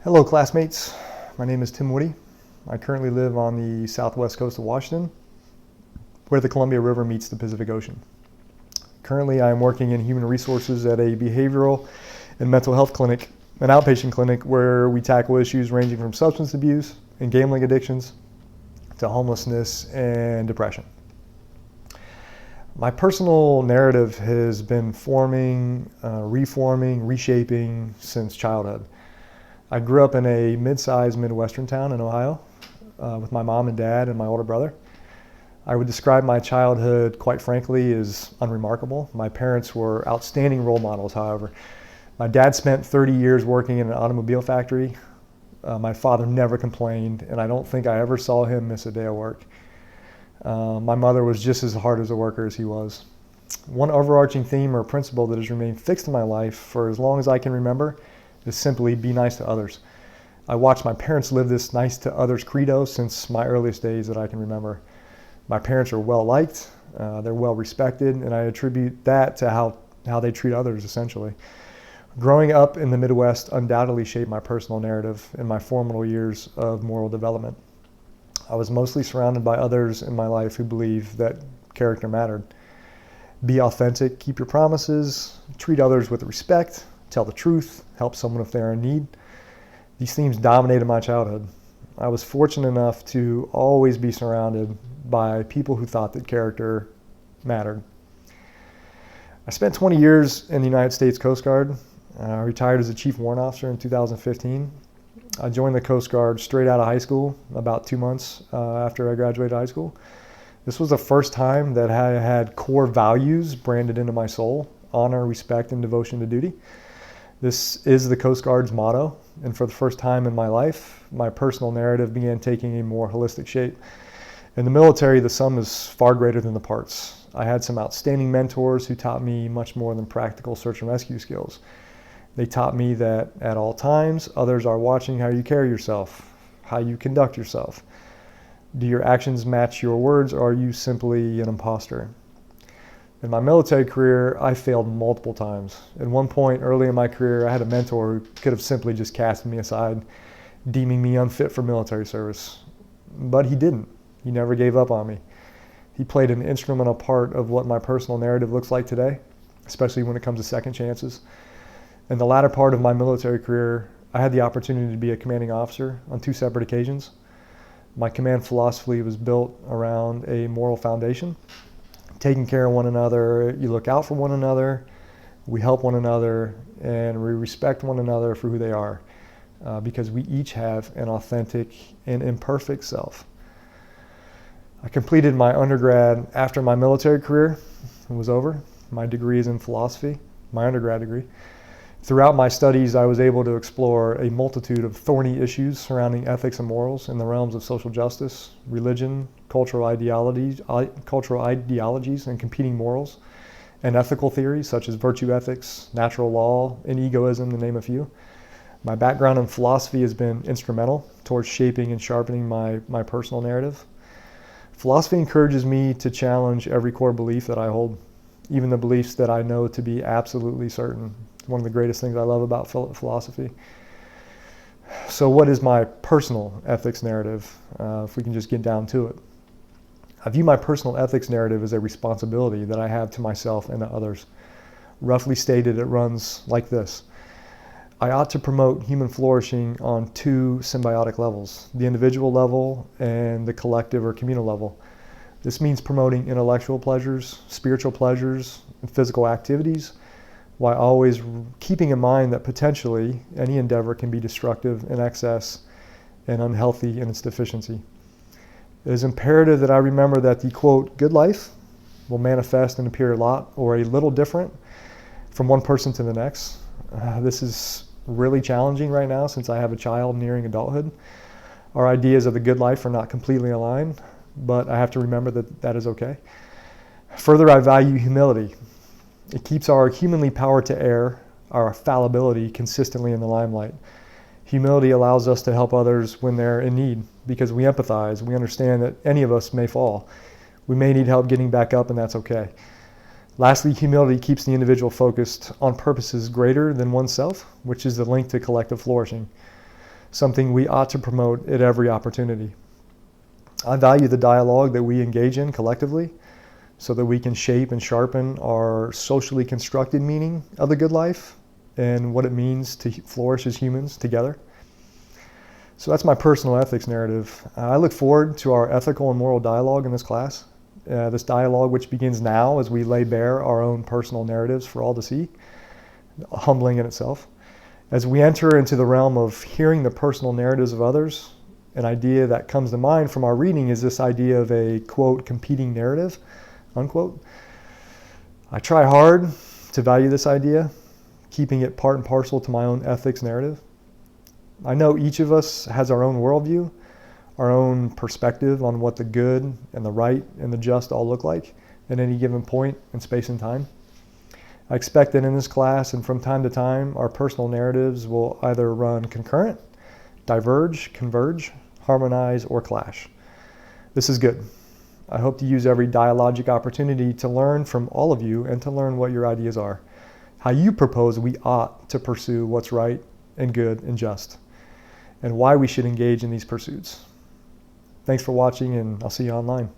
Hello classmates, my name is Tim Woody. I currently live on the southwest coast of Washington, where the Columbia River meets the Pacific Ocean. Currently I am working in human resources at a behavioral and mental health clinic, an outpatient clinic where we tackle issues ranging from substance abuse and gambling addictions to homelessness and depression. My personal narrative has been forming, reforming, reshaping since childhood. I grew up in a mid-sized Midwestern town in Ohio with my mom and dad and my older brother. I would describe my childhood, quite frankly, as unremarkable. My parents were outstanding role models, however. My dad spent 30 years working in an automobile factory. My father never complained, and I don't think I ever saw him miss a day of work. My mother was just as hard as a worker as he was. One overarching theme or principle that has remained fixed in my life for as long as I can remember is simply be nice to others. I watched my parents live this nice to others credo since my earliest days that I can remember. My parents are well liked, they're well respected, and I attribute that to how they treat others essentially. Growing up in the Midwest undoubtedly shaped my personal narrative in my formative years of moral development. I was mostly surrounded by others in my life who believed that character mattered. Be authentic, keep your promises, treat others with respect, tell the truth, help someone if they're in need. These themes dominated my childhood. I was fortunate enough to always be surrounded by people who thought that character mattered. I spent 20 years in the United States Coast Guard. I retired as a Chief Warrant Officer in 2015. I joined the Coast Guard straight out of high school, about 2 months after I graduated high school. This was the first time that I had core values branded into my soul: honor, respect, and devotion to duty. This is the Coast Guard's motto, and for the first time in my life, my personal narrative began taking a more holistic shape. In the military, the sum is far greater than the parts. I had some outstanding mentors who taught me much more than practical search and rescue skills. They taught me that at all times, others are watching how you carry yourself, how you conduct yourself. Do your actions match your words, or are you simply an imposter? In my military career, I failed multiple times. At one point early in my career, I had a mentor who could have simply just casted me aside, deeming me unfit for military service. But he didn't. He never gave up on me. He played an instrumental part of what my personal narrative looks like today, especially when it comes to second chances. In the latter part of my military career, I had the opportunity to be a commanding officer on 2 separate occasions. My command philosophy was built around a moral foundation: taking care of one another, you look out for one another, we help one another, and we respect one another for who they are, because we each have an authentic and imperfect self. I completed my undergrad after my military career was over. My degree is in philosophy, my undergrad degree. Throughout my studies, I was able to explore a multitude of thorny issues surrounding ethics and morals in the realms of social justice, religion, cultural ideologies, and competing morals, and ethical theories such as virtue ethics, natural law, and egoism, to name a few. My background in philosophy has been instrumental towards shaping and sharpening my personal narrative. Philosophy encourages me to challenge every core belief that I hold, even the beliefs that I know to be absolutely certain. One of the greatest things I love about philosophy. So what is my personal ethics narrative, if we can just get down to it? I view my personal ethics narrative as a responsibility that I have to myself and to others. Roughly stated, it runs like this. I ought to promote human flourishing on 2 symbiotic levels: the individual level and the collective or communal level. This means promoting intellectual pleasures, spiritual pleasures, and physical activities, while always keeping in mind that potentially any endeavor can be destructive in excess and unhealthy in its deficiency. It is imperative that I remember that the, quote, good life will manifest and appear a lot or a little different from one person to the next. This is really challenging right now since I have a child nearing adulthood. Our ideas of the good life are not completely aligned, but I have to remember that that is okay. Further, I value humility. It keeps our humanly power to err, our fallibility, consistently in the limelight. Humility allows us to help others when they're in need because we empathize. We understand that any of us may fall. We may need help getting back up, and that's okay. Lastly, humility keeps the individual focused on purposes greater than oneself, which is the link to collective flourishing. something we ought to promote at every opportunity. I value the dialogue that we engage in collectively so that we can shape and sharpen our socially constructed meaning of the good life and what it means to flourish as humans together. So that's my personal ethics narrative. I look forward to our ethical and moral dialogue in this class. This dialogue which begins now as we lay bare our own personal narratives for all to see, humbling in itself. As we enter into the realm of hearing the personal narratives of others, an idea that comes to mind from our reading is this idea of a, quote, competing narrative, unquote. I try hard to value this idea, keeping it part and parcel to my own ethics narrative. I know each of us has our own worldview, our own perspective on what the good and the right and the just all look like at any given point in space and time. I expect that in this class and from time to time, our personal narratives will either run concurrent, diverge, converge, harmonize, or clash. This is good. I hope to use every dialogic opportunity to learn from all of you and to learn what your ideas are, how you propose we ought to pursue what's right and good and just, and why we should engage in these pursuits. Thanks for watching, and I'll see you online.